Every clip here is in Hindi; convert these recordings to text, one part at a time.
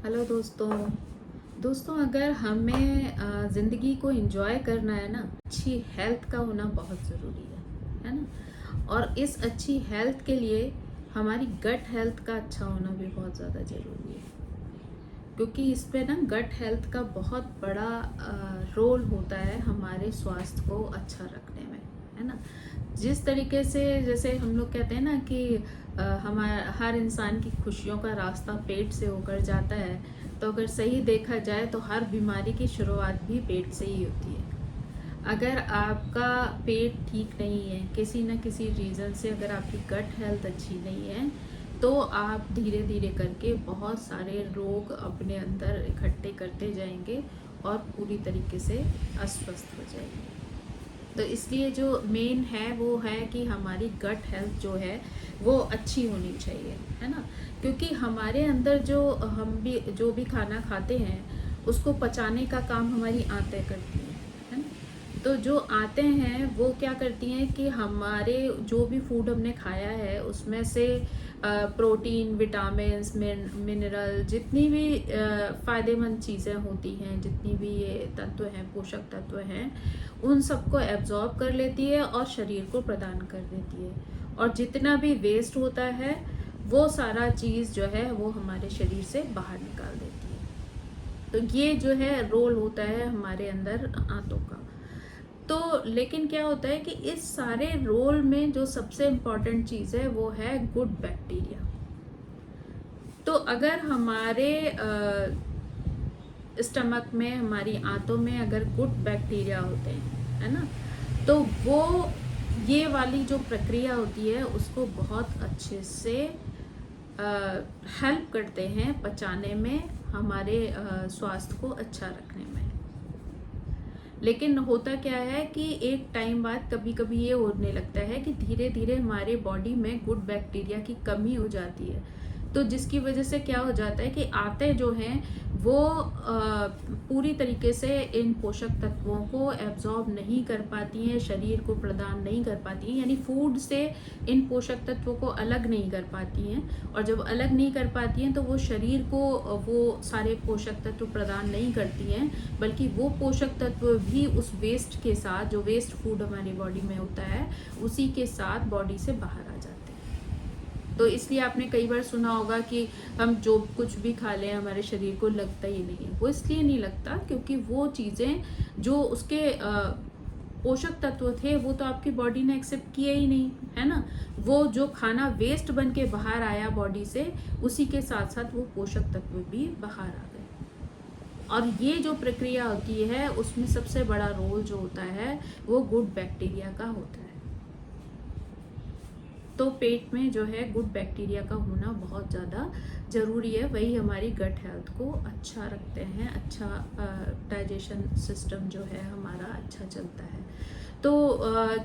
हेलो दोस्तों अगर हमें ज़िंदगी को एंजॉय करना है ना, अच्छी हेल्थ का होना बहुत ज़रूरी है ना। और इस अच्छी हेल्थ के लिए हमारी गट हेल्थ का अच्छा होना भी बहुत ज़्यादा ज़रूरी है, क्योंकि इस पे ना गट हेल्थ का बहुत बड़ा रोल होता है हमारे स्वास्थ्य को अच्छा रखने में, है ना। जिस तरीके से जैसे हम लोग कहते हैं ना कि हमारा हर इंसान की खुशियों का रास्ता पेट से होकर जाता है, तो अगर सही देखा जाए तो हर बीमारी की शुरुआत भी पेट से ही होती है। अगर आपका पेट ठीक नहीं है किसी न किसी रीज़न से, अगर आपकी गट हेल्थ अच्छी नहीं है, तो आप धीरे धीरे करके बहुत सारे रोग अपने अंदर इकट्ठे करते जाएंगे और पूरी तरीके से अस्वस्थ हो जाएंगे। तो इसलिए जो मेन है वो है कि हमारी गट हेल्थ जो है वो अच्छी होनी चाहिए, है ना। क्योंकि हमारे अंदर जो भी खाना खाते हैं उसको पचाने का काम हमारी आंतें करती हैं, है ना। तो जो आंतें हैं वो क्या करती हैं कि हमारे जो भी फूड हमने खाया है उसमें से प्रोटीन, विटामिन्स, मिनरल, जितनी भी फ़ायदेमंद चीज़ें होती हैं, जितनी भी ये तत्व हैं, पोषक तत्व हैं, उन सबको एब्जॉर्ब कर लेती है और शरीर को प्रदान कर देती है। और जितना भी वेस्ट होता है वो सारा चीज़ जो है वो हमारे शरीर से बाहर निकाल देती है। तो ये जो है रोल होता है हमारे अंदर आंतों का। तो लेकिन क्या होता है कि इस सारे रोल में जो सबसे इम्पॉर्टेंट चीज़ है वो है गुड बैक्टीरिया। तो अगर हमारे स्टमक में, हमारी आंतों में अगर गुड बैक्टीरिया होते हैं, है ना, तो वो ये वाली जो प्रक्रिया होती है उसको बहुत अच्छे से हेल्प करते हैं पचाने में, हमारे स्वास्थ्य को अच्छा रखने में। लेकिन होता क्या है कि एक टाइम बाद कभी कभी ये होने लगता है कि धीरे धीरे हमारे बॉडी में गुड बैक्टीरिया की कमी हो जाती है। तो जिसकी वजह से क्या हो जाता है कि आंतें जो हैं वो पूरी तरीके से इन पोषक तत्वों को एब्जॉर्ब नहीं कर पाती हैं, शरीर को प्रदान नहीं कर पाती हैं, यानी फूड से इन पोषक तत्वों को अलग नहीं कर पाती हैं। और जब अलग नहीं कर पाती हैं तो वो शरीर को वो सारे पोषक तत्व प्रदान नहीं करती हैं, बल्कि वो पोषक तत्व भी उस वेस्ट के साथ, जो वेस्ट फूड हमारी बॉडी में होता है, उसी के साथ बॉडी से बाहर आ जाते हैं। तो इसलिए आपने कई बार सुना होगा कि हम जो कुछ भी खा लें हमारे शरीर को लगता ही नहीं है। वो इसलिए नहीं लगता क्योंकि वो चीज़ें जो उसके पोषक तत्व थे वो तो आपकी बॉडी ने एक्सेप्ट किए ही नहीं, है ना। वो जो खाना वेस्ट बन के बाहर आया बॉडी से, उसी के साथ साथ वो पोषक तत्व भी बाहर आ गए। और ये जो प्रक्रिया होती है उसमें सबसे बड़ा रोल जो होता है वो गुड बैक्टीरिया का होता है। तो पेट में जो है गुड बैक्टीरिया का होना बहुत ज़्यादा ज़रूरी है। वही हमारी गट हेल्थ को अच्छा रखते हैं, अच्छा डाइजेशन सिस्टम जो है हमारा अच्छा चलता है। तो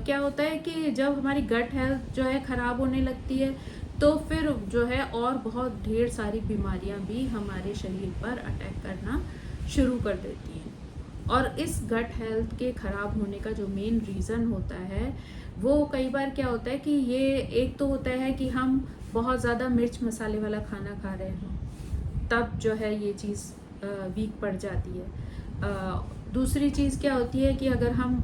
क्या होता है कि जब हमारी गट हेल्थ जो है ख़राब होने लगती है तो फिर जो है और बहुत ढेर सारी बीमारियां भी हमारे शरीर पर अटैक करना शुरू कर देती हैं। और इस गट हेल्थ के ख़राब होने का जो मेन रीज़न होता है वो कई बार क्या होता है कि ये एक तो होता है कि हम बहुत ज़्यादा मिर्च मसाले वाला खाना खा रहे हैं, तब जो है ये चीज़ वीक पड़ जाती है। दूसरी चीज़ क्या होती है कि अगर हम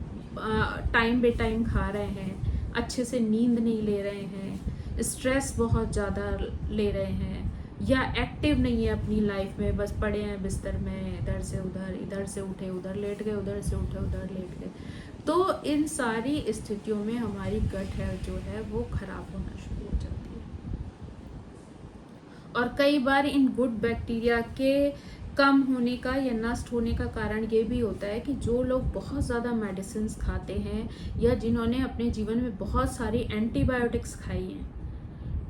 टाइम बे टाइम खा रहे हैं, अच्छे से नींद नहीं ले रहे हैं, स्ट्रेस बहुत ज़्यादा ले रहे हैं, या एक्टिव नहीं है अपनी लाइफ में, बस पड़े हैं बिस्तर में, इधर से उठे उधर लेट गए, उधर से उठे उधर लेट गए, तो इन सारी स्थितियों में हमारी गट हेल्थ जो है वो खराब होना शुरू हो जाती है। और कई बार इन गुड बैक्टीरिया के कम होने का या नष्ट होने का कारण ये भी होता है कि जो लोग बहुत ज़्यादा मेडिसिन खाते हैं या जिन्होंने अपने जीवन में बहुत सारी एंटीबायोटिक्स खाई हैं,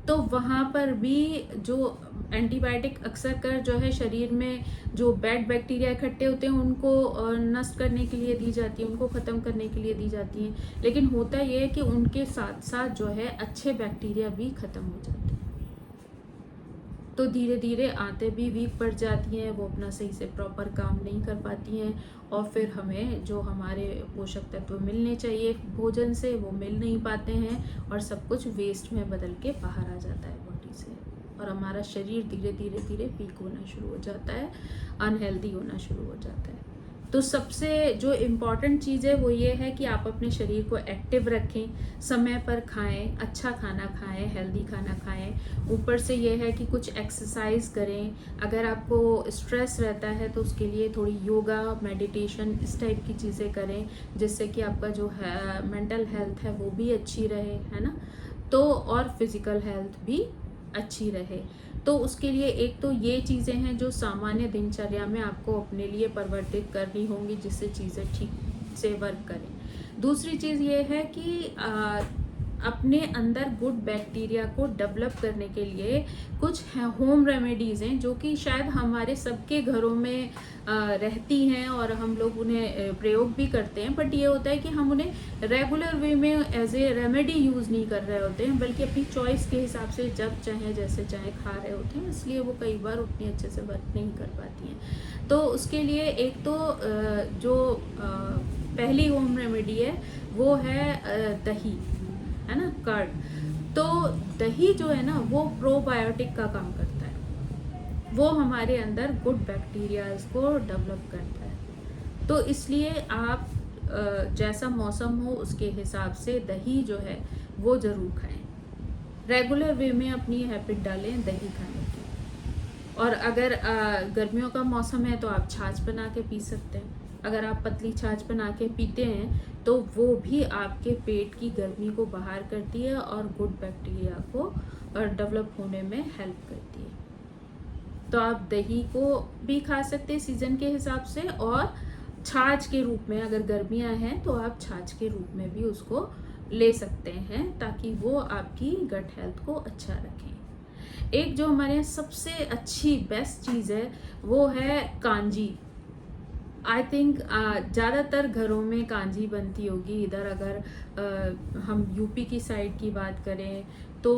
तो वहाँ पर भी जो एंटीबायोटिक अक्सर कर जो है शरीर में जो बैड बैक्टीरिया इकट्ठे होते हैं उनको नष्ट करने के लिए दी जाती है, उनको ख़त्म करने के लिए दी जाती हैं। लेकिन होता ये है कि उनके साथ साथ जो है अच्छे बैक्टीरिया भी ख़त्म हो जाते हैं। तो धीरे धीरे आंतें भी वीक पड़ जाती हैं, वो अपना सही से प्रॉपर काम नहीं कर पाती हैं, और फिर हमें जो हमारे पोषक तत्व मिलने चाहिए भोजन से वो मिल नहीं पाते हैं, और सब कुछ वेस्ट में बदल के बाहर आ जाता है बॉडी से। और हमारा शरीर धीरे धीरे धीरे वीक होना शुरू हो जाता है, अनहेल्दी होना शुरू हो जाता है। तो सबसे जो इम्पॉर्टेंट चीज़ है वो ये है कि आप अपने शरीर को एक्टिव रखें, समय पर खाएं, अच्छा खाना खाएं, हेल्दी खाना खाएं। ऊपर से ये है कि कुछ एक्सरसाइज करें। अगर आपको स्ट्रेस रहता है तो उसके लिए थोड़ी योगा, मेडिटेशन, इस टाइप की चीज़ें करें, जिससे कि आपका जो है मेंटल हेल्थ है वो भी अच्छी रहे, है ना। तो और फिज़िकल हेल्थ भी अच्छी रहे। तो उसके लिए एक तो ये चीज़ें हैं जो सामान्य दिनचर्या में आपको अपने लिए परिवर्तित करनी होंगी, जिससे चीज़ें ठीक से वर्क करें। दूसरी चीज़ ये है कि अपने अंदर गुड बैक्टीरिया को डेवलप करने के लिए कुछ होम रेमेडीज़ हैं जो कि शायद हमारे सबके घरों में रहती हैं और हम लोग उन्हें प्रयोग भी करते हैं, बट ये होता है कि हम उन्हें रेगुलर वे में एज ए रेमेडी यूज़ नहीं कर रहे होते हैं, बल्कि अपनी चॉइस के हिसाब से जब चाहे जैसे चाहे खा रहे होते हैं, इसलिए वो कई बार उतनी अच्छे से वर्क नहीं कर पाती हैं। तो उसके लिए एक तो जो पहली होम रेमेडी है वो है दही, है ना, कर्ड। तो दही जो है ना वो प्रोबायोटिक का काम करता है, वो हमारे अंदर गुड बैक्टीरियाज को डेवलप करता है। तो इसलिए आप जैसा मौसम हो उसके हिसाब से दही जो है वो ज़रूर खाएं। रेगुलर वे में अपनी हैबिट डालें दही खाने की। और अगर गर्मियों का मौसम है तो आप छाछ बना के पी सकते हैं। अगर आप पतली छाछ बना के पीते हैं तो वो भी आपके पेट की गर्मी को बाहर करती है और गुड बैक्टीरिया को डेवलप होने में हेल्प करती है। तो आप दही को भी खा सकते हैं सीज़न के हिसाब से, और छाछ के रूप में अगर गर्मियां हैं तो आप छाछ के रूप में भी उसको ले सकते हैं, ताकि वो आपकी गट हेल्थ को अच्छा रखें। एक जो हमारे यहाँ सबसे अच्छी बेस्ट चीज़ है वो है कांजी। आई थिंक ज़्यादातर घरों में कांजी बनती होगी। इधर अगर हम यूपी की साइड की बात करें तो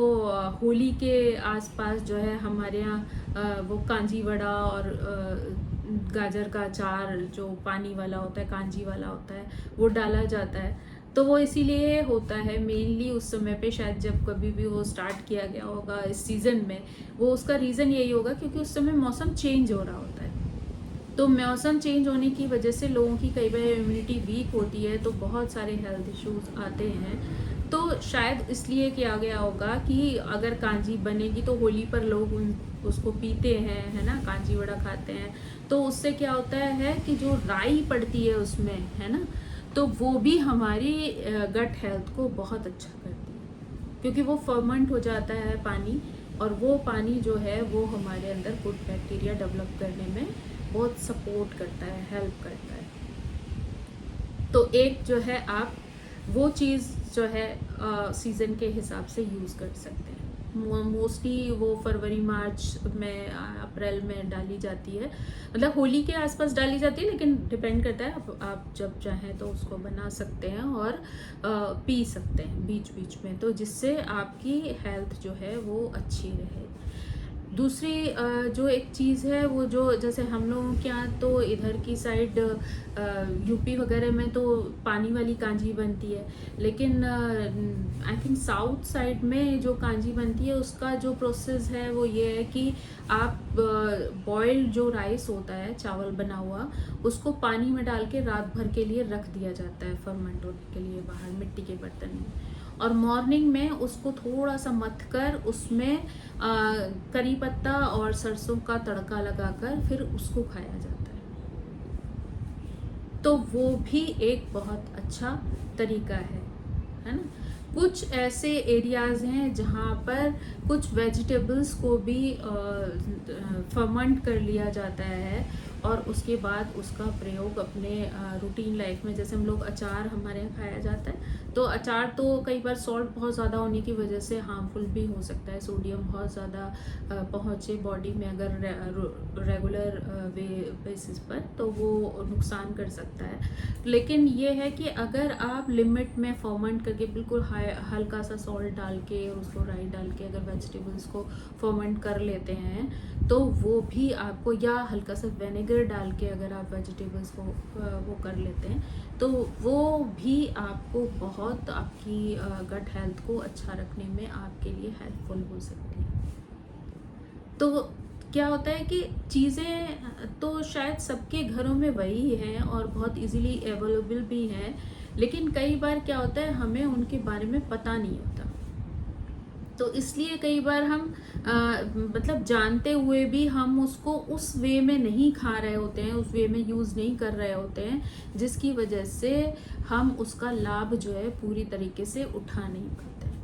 होली के आसपास जो है हमारे यहाँ वो कांजी वड़ा और गाजर का अचार जो पानी वाला होता है, कांजी वाला होता है, वो डाला जाता है। तो वो इसीलिए होता है मेनली उस समय पे, शायद जब कभी भी वो स्टार्ट किया गया होगा इस सीज़न में, वो उसका रीज़न यही होगा क्योंकि उस समय मौसम चेंज हो रहा होता है। तो मौसम चेंज होने की वजह से लोगों की कई बार इम्यूनिटी वीक होती है, तो बहुत सारे हेल्थ इश्यूज आते हैं। तो शायद इसलिए किया गया होगा कि अगर कांजी बनेगी तो होली पर लोग उसको पीते हैं, है ना, कांजी वड़ा खाते हैं। तो उससे क्या होता है कि जो राई पड़ती है उसमें, है ना, तो वो भी हमारी गट हेल्थ को बहुत अच्छा करती है, क्योंकि वो फर्मेंट हो जाता है पानी, और वो पानी जो है वो हमारे अंदर गुड बैक्टीरिया डेवलप करने में बहुत सपोर्ट करता है, हेल्प करता है। तो एक जो है आप वो चीज़ जो है सीज़न के हिसाब से यूज़ कर सकते हैं। मोस्टली वो फरवरी मार्च में अप्रैल में डाली जाती है, मतलब होली के आसपास डाली जाती है, लेकिन डिपेंड करता है आप जब चाहें तो उसको बना सकते हैं और पी सकते हैं बीच बीच में, तो जिससे आपकी हेल्थ जो है वो अच्छी रहे। दूसरी जो एक चीज़ है वो जो जैसे हम लोगों के यहाँ तो इधर की साइड यूपी वगैरह में तो पानी वाली कांजी बनती है, लेकिन आई थिंक साउथ साइड में जो कांजी बनती है उसका जो प्रोसेस है वो ये है कि आप बॉइल्ड जो राइस होता है, चावल बना हुआ, उसको पानी में डाल के रात भर के लिए रख दिया जाता है फर्मेंट होने के लिए बाहर मिट्टी के बर्तन में, और मॉर्निंग में उसको थोड़ा सा मथ कर उसमें करी पत्ता और सरसों का तड़का लगाकर फिर उसको खाया जाता है। तो वो भी एक बहुत अच्छा तरीका है ना। कुछ ऐसे एरियाज़ हैं जहाँ पर कुछ वेजिटेबल्स को भी फर्मेंट कर लिया जाता है और उसके बाद उसका प्रयोग अपने रूटीन लाइफ में, जैसे हम लोग अचार हमारे यहाँ खाया जाता है, तो अचार तो कई बार सॉल्ट बहुत ज़्यादा होने की वजह से हार्मफुल भी हो सकता है, सोडियम बहुत ज़्यादा पहुँचे बॉडी में अगर रेगुलर बेसिस पर, तो वो नुकसान कर सकता है। लेकिन ये है कि अगर आप लिमिट में फर्मेंट करके बिल्कुल हल्का सा सॉल्ट डाल के और उसको राई डाल के अगर वेजिटेबल्स को फर्मेंट कर लेते हैं तो वो भी आपको, या हल्का सा विनेगर डाल के अगर आप वेजिटेबल्स को वो कर लेते हैं तो वो भी आपको बहुत आपकी गट हेल्थ को अच्छा रखने में आपके लिए हेल्पफुल हो सकती है। तो क्या होता है कि चीज़ें तो शायद सबके घरों में वही हैं और बहुत इजीली अवेलेबल भी हैं, लेकिन कई बार क्या होता है हमें उनके बारे में पता नहीं होता। तो इसलिए कई बार हम मतलब जानते हुए भी हम उसको उस वे में नहीं खा रहे होते हैं, उस वे में यूज़ नहीं कर रहे होते हैं, जिसकी वजह से हम उसका लाभ जो है पूरी तरीके से उठा नहीं पाते हैं।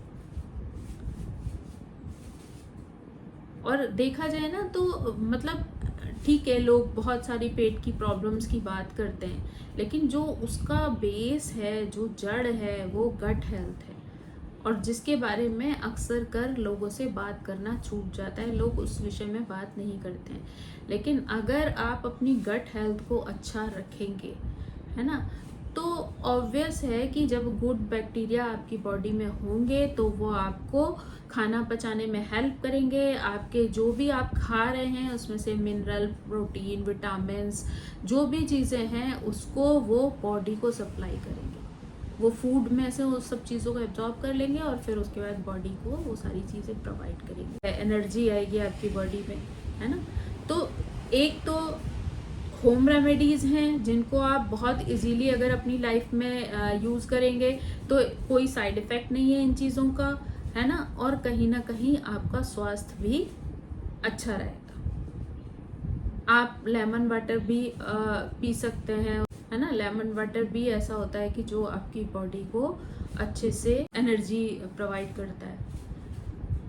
और देखा जाए ना तो मतलब ठीक है, लोग बहुत सारी पेट की प्रॉब्लम्स की बात करते हैं, लेकिन जो उसका बेस है, जो जड़ है, वो गट हेल्थ है, और जिसके बारे में अक्सर कर लोगों से बात करना छूट जाता है। लोग उस विषय में बात नहीं करते हैं, लेकिन अगर आप अपनी गट हेल्थ को अच्छा रखेंगे, है ना, तो ऑब्वियस है कि जब गुड बैक्टीरिया आपकी बॉडी में होंगे तो वो आपको खाना पचाने में हेल्प करेंगे। आपके जो भी आप खा रहे हैं उसमें से मिनरल, प्रोटीन, विटामिन्स, जो भी चीज़ें हैं उसको वो बॉडी को सप्लाई करेंगे। वो फूड में से उस सब चीज़ों को एब्जॉर्ब कर लेंगे और फिर उसके बाद बॉडी को वो सारी चीज़ें प्रोवाइड करेंगे, एनर्जी आएगी आपकी बॉडी में, है ना। तो एक तो होम रेमेडीज़ हैं जिनको आप बहुत इजीली अगर अपनी लाइफ में यूज़ करेंगे तो कोई साइड इफ़ेक्ट नहीं है इन चीज़ों का, है ना, और कहीं ना कहीं आपका स्वास्थ्य भी अच्छा रहेगा। आप लेमन वाटर भी पी सकते हैं, है ना। लेमन वाटर भी ऐसा होता है कि जो आपकी बॉडी को अच्छे से एनर्जी प्रोवाइड करता है।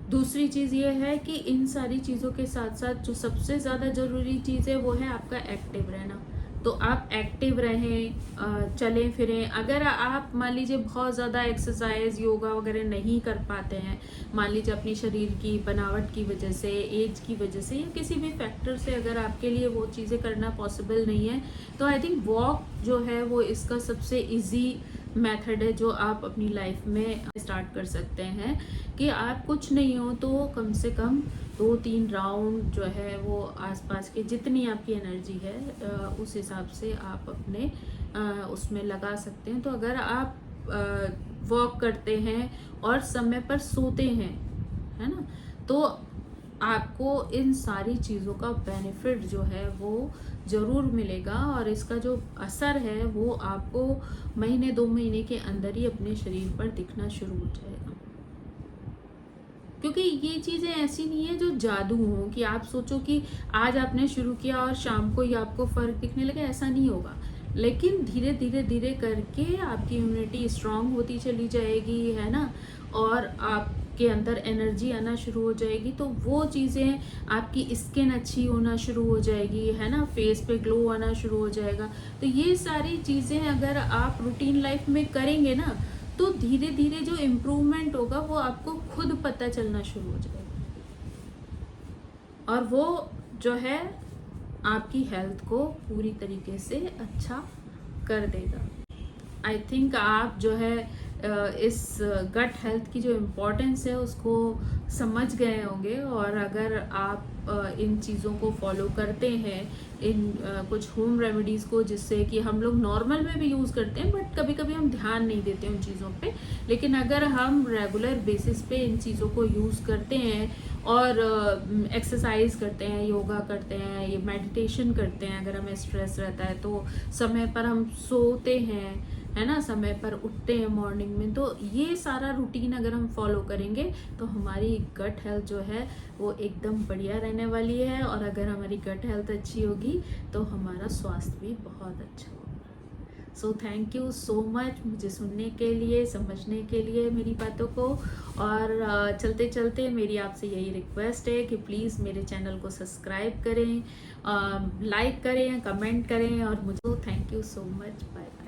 दूसरी चीज़ ये है कि इन सारी चीज़ों के साथ साथ जो सबसे ज़्यादा ज़रूरी चीज़ है वो है आपका एक्टिव रहना। तो आप एक्टिव रहें, चलें फिरें। अगर आप मान लीजिए बहुत ज़्यादा एक्सरसाइज, योगा वगैरह नहीं कर पाते हैं, मान लीजिए अपनी शरीर की बनावट की वजह से, एज की वजह से या किसी भी फैक्टर से अगर आपके लिए वो चीज़ें करना पॉसिबल नहीं है, तो आई थिंक वॉक जो है वो इसका सबसे इजी मेथड है जो आप अपनी लाइफ में स्टार्ट कर सकते हैं। कि आप कुछ नहीं हो तो कम से कम 2-3 राउंड जो है वो आसपास के जितनी आपकी एनर्जी है उस हिसाब से आप अपने उसमें लगा सकते हैं। तो अगर आप वॉक करते हैं और समय पर सोते हैं, है ना, तो आपको इन सारी चीज़ों का बेनिफिट जो है वो ज़रूर मिलेगा, और इसका जो असर है वो आपको महीने 2 महीने के अंदर ही अपने शरीर पर दिखना शुरू हो जाएगा। क्योंकि ये चीज़ें ऐसी नहीं है जो जादू हो कि आप सोचो कि आज आपने शुरू किया और शाम को ही आपको फ़र्क दिखने लगे, ऐसा नहीं होगा। लेकिन धीरे धीरे धीरे करके आपकी इम्यूनिटी स्ट्रांग होती चली जाएगी, है ना, और आपके अंदर एनर्जी आना शुरू हो जाएगी। तो वो चीज़ें, आपकी स्किन अच्छी होना शुरू हो जाएगी, है ना, फेस पे ग्लो आना शुरू हो जाएगा। तो ये सारी चीज़ें अगर आप रूटीन लाइफ में करेंगे ना, तो धीरे धीरे जो इम्प्रूवमेंट होगा वो आपको खुद पता चलना शुरू हो जाएगा, और वो जो है आपकी हेल्थ को पूरी तरीके से अच्छा कर देगा। आई थिंक आप जो है इस गट हेल्थ की जो इम्पोर्टेंस है उसको समझ गए होंगे, और अगर आप इन चीज़ों को फॉलो करते हैं, इन कुछ होम रेमेडीज़ को, जिससे कि हम लोग नॉर्मल में भी यूज़ करते हैं बट कभी कभी हम ध्यान नहीं देते उन चीज़ों पे, लेकिन अगर हम रेगुलर बेसिस पे इन चीज़ों को यूज़ करते हैं और एक्सरसाइज करते हैं, योगा करते हैं, ये मेडिटेशन करते हैं, अगर हमें स्ट्रेस रहता है तो समय पर हम सोते हैं, है ना, समय पर उठते हैं मॉर्निंग में, तो ये सारा रूटीन अगर हम फॉलो करेंगे तो हमारी गट हेल्थ जो है वो एकदम बढ़िया रहने वाली है। और अगर हमारी गट हेल्थ अच्छी होगी तो हमारा स्वास्थ्य भी बहुत अच्छा होगा। So thank you so much मुझे सुनने के लिए, समझने के लिए मेरी बातों को। और चलते चलते मेरी आपसे यही रिक्वेस्ट है कि प्लीज़ मेरे चैनल को सब्सक्राइब करें, लाइक करें, कमेंट करें, और मुझे thank you so much. Bye bye.